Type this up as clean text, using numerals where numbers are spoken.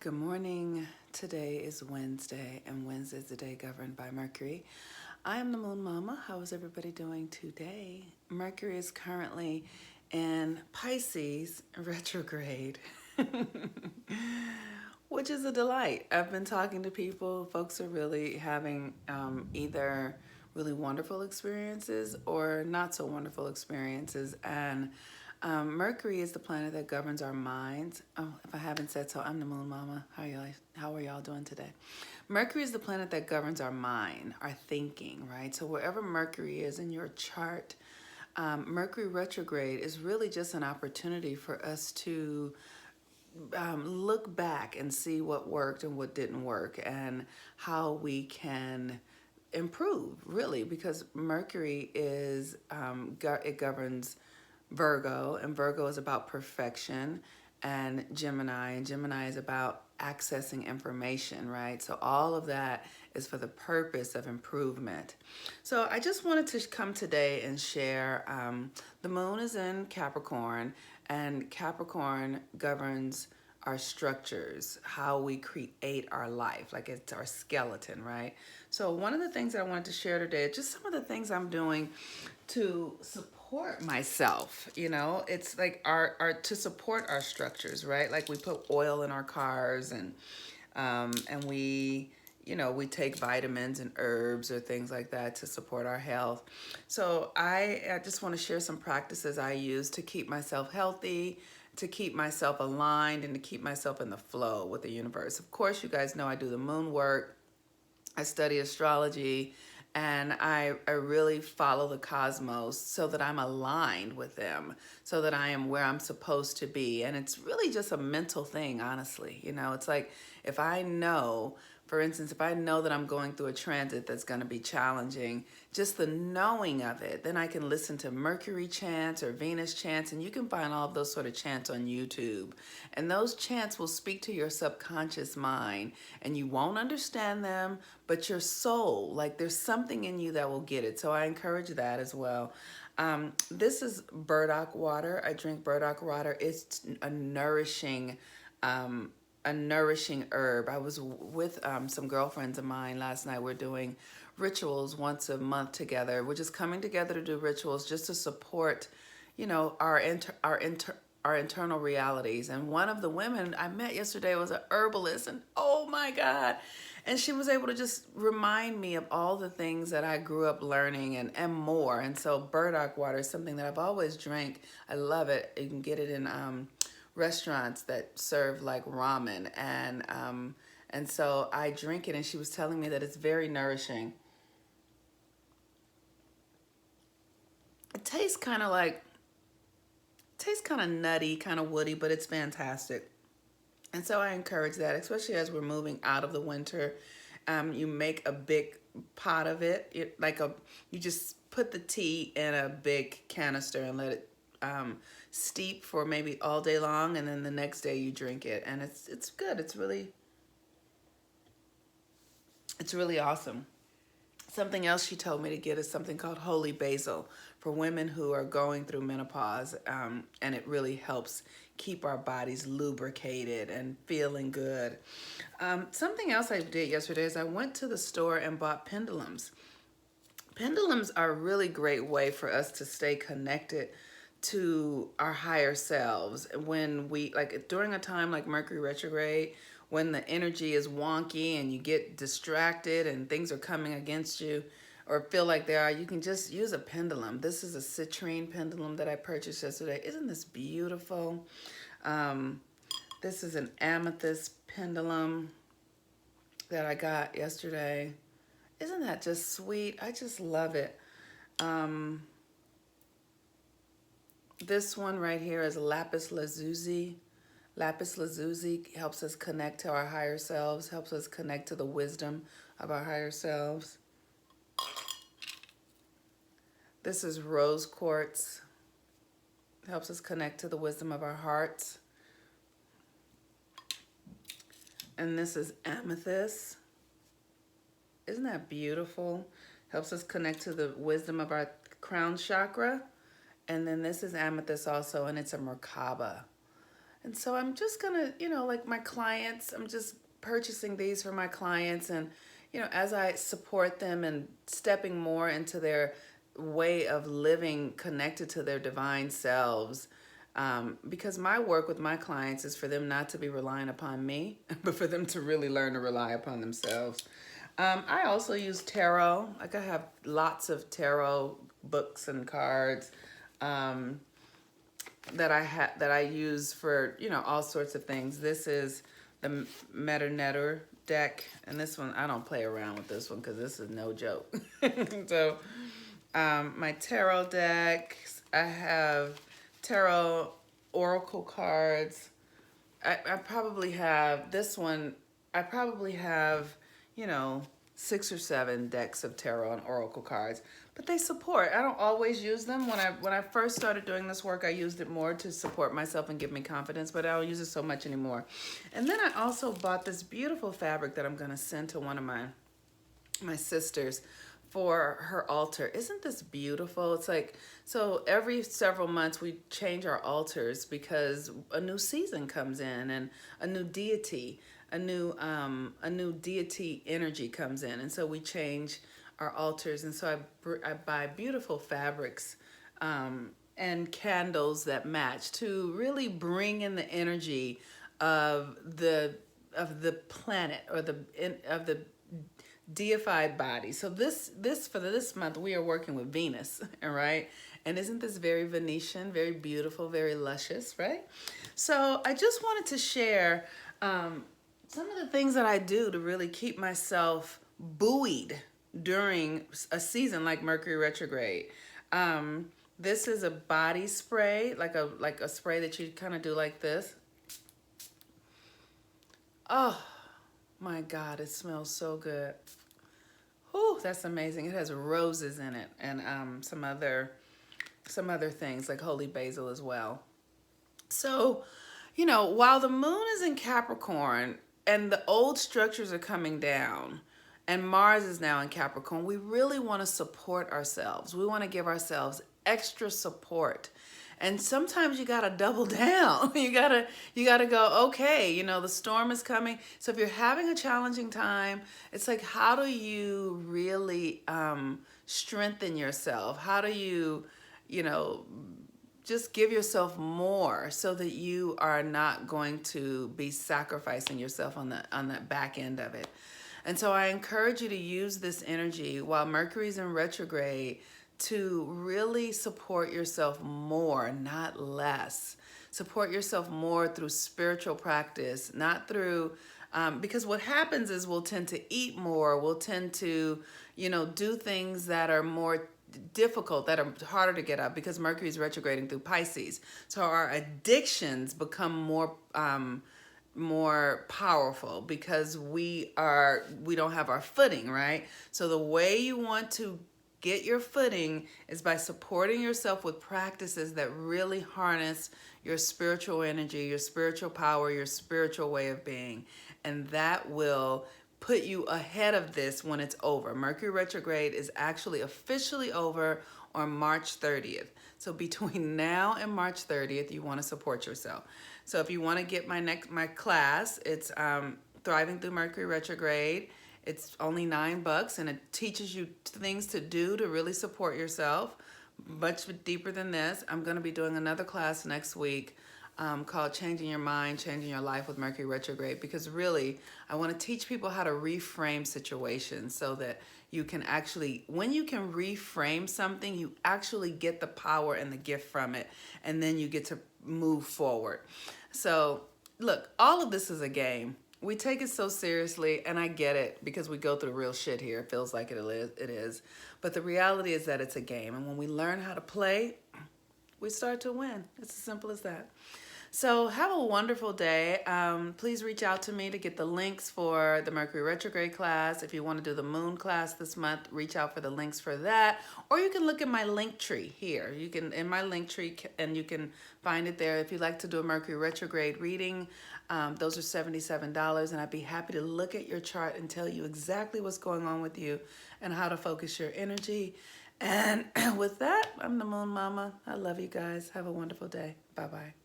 Good morning. Today is Wednesday, and Wednesday is the day governed by Mercury. I am the Moon Mama. How is everybody doing today? Mercury is currently in Pisces retrograde, which is a delight. I've been talking to people. Folks are really having either really wonderful experiences or not so wonderful experiences. And Mercury is the planet that governs our minds. Oh, if I haven't said so, I'm the Moon Mama. How are y'all doing today? Mercury is the planet that governs our mind, our thinking, right? So wherever Mercury is in your chart, Mercury retrograde is really just an opportunity for us to look back and see what worked and what didn't work and how we can improve, really, because Mercury is, it governs Virgo, and Virgo is about perfection, and Gemini is about accessing information, right? So all of that is for the purpose of improvement. So I just wanted to come today and share, the moon is in Capricorn, and Capricorn governs our structures, how we create our life, like it's our skeleton, right? So one of the things that I wanted to share today is just some of the things I'm doing to support myself. It's like our to support our structures, right? Like we put oil in our cars, and we take vitamins and herbs or things like that to support our health. So I just want to share some practices I use to keep myself healthy, to keep myself aligned, and to keep myself in the flow with the universe. Of course, you guys know I do the moon work. I study astrology, and I really follow the cosmos so that I'm aligned with them, so that I am where I'm supposed to be. And it's really just a mental thing, honestly. It's like if I know, for instance, if I know that I'm going through a transit that's going to be challenging, just the knowing of it, then I can listen to Mercury chants or Venus chants, and you can find all of those sort of chants on YouTube. And those chants will speak to your subconscious mind, and you won't understand them, but your soul, like there's something in you that will get it. So I encourage that as well. This is burdock water. I drink burdock water. It's a nourishing herb. I was with some girlfriends of mine last night. We're doing rituals once a month together. We're just coming together to do rituals just to support, our internal realities. And one of the women I met yesterday was a herbalist, and oh my God. And she was able to just remind me of all the things that I grew up learning and more. And so burdock water is something that I've always drank. I love it. You can get it in restaurants that serve like ramen, and so I drink it, and she was telling me that it's very nourishing. It tastes kind of nutty, kind of woody, but it's fantastic. And so I encourage that, especially as we're moving out of the winter. You make a big pot of it, you just put the tea in a big canister and let it steep for maybe all day long, and then the next day you drink it, and it's good. It's really awesome. Something else she told me to get is something called holy basil for women who are going through menopause, and it really helps keep our bodies lubricated and feeling good. Something else I did yesterday is I went to the store and bought pendulums. Pendulums are a really great way for us to stay connected to our higher selves when we, like during a time like Mercury retrograde, when the energy is wonky and you get distracted and things are coming against you or feel like they are. You can just use a pendulum. This is a citrine pendulum that I purchased yesterday. Isn't this beautiful? This is an amethyst pendulum that I got yesterday. Isn't that just sweet? I just love it. This one right here is lapis lazuli. Lapis lazuli helps us connect to our higher selves, helps us connect to the wisdom of our higher selves. This is rose quartz. Helps us connect to the wisdom of our hearts. And this is amethyst. Isn't that beautiful? Helps us connect to the wisdom of our crown chakra. And then this is amethyst also, and it's a Merkaba. And so I'm just gonna, like my clients, I'm just purchasing these for my clients. And, as I support them and stepping more into their way of living connected to their divine selves, because my work with my clients is for them not to be relying upon me, but for them to really learn to rely upon themselves. I also use tarot. Like I have lots of tarot books and cards. Um, that I use for all sorts of things. This is the Meta deck, and this one I don't play around with this one because this is no joke. So my tarot decks, I have tarot oracle cards. I probably have this one. I probably have, you know, 6 or 7 decks of tarot and oracle cards, but they support. I don't always use them. When I first started doing this work, I used it more to support myself and give me confidence, but I don't use it so much anymore. And then I also bought this beautiful fabric that I'm going to send to one of my sisters for her altar. Isn't this beautiful? It's like, so every several months we change our altars because a new season comes in and a new deity, a new deity energy comes in, and so we change our altars. And so I buy beautiful fabrics and candles that match to really bring in the energy of the planet or of the deified body. So this for this month we are working with Venus, all right? And isn't this very Venetian, very beautiful, very luscious, right? So I just wanted to share some of the things that I do to really keep myself buoyed during a season like Mercury retrograde. This is a body spray, like a spray that you kind of do like this. Oh my God, it smells so good. Oh, that's amazing. It has roses in it and some other things like holy basil as well. So, while the moon is in Capricorn and the old structures are coming down and Mars is now in Capricorn, we really want to support ourselves. We want to give ourselves extra support. And sometimes you got to double down. You got to go, okay, the storm is coming. So if you're having a challenging time, it's like, how do you really strengthen yourself? How do you, just give yourself more so that you are not going to be sacrificing yourself on that back end of it. And so I encourage you to use this energy while Mercury's in retrograde to really support yourself more, not less. Support yourself more through spiritual practice, not through, because what happens is we'll tend to eat more, we'll tend to, do things that are more difficult, that are harder to get up because Mercury is retrograding through Pisces. So our addictions become more powerful because we don't have our footing, right? So the way you want to get your footing is by supporting yourself with practices that really harness your spiritual energy, your spiritual power, your spiritual way of being. And that will put you ahead of this when it's over. Mercury retrograde is actually officially over on March 30th. So between now and March 30th, you want to support yourself. So if you want to get my class, it's Thriving Through Mercury Retrograde. It's only $9 and it teaches you things to do to really support yourself. Much deeper than this. I'm going to be doing another class next week called Changing Your Mind, Changing Your Life with Mercury Retrograde, because really I want to teach people how to reframe situations so that you can actually, when you can reframe something, you actually get the power and the gift from it, and then you get to move forward. So look, all of this is a game. We take it so seriously, and I get it because we go through real shit here. It feels like it is. But the reality is that it's a game, and when we learn how to play, we start to win. It's as simple as that. So have a wonderful day. Please reach out to me to get the links for the Mercury retrograde class. If you want to do the moon class this month, reach out for the links for that. Or you can look at my link tree here. You can, in my link tree, and you can find it there. If you'd like to do a Mercury retrograde reading, those are $77, and I'd be happy to look at your chart and tell you exactly what's going on with you and how to focus your energy. And with that, I'm the Moon Mama. I love you guys. Have a wonderful day. Bye-bye.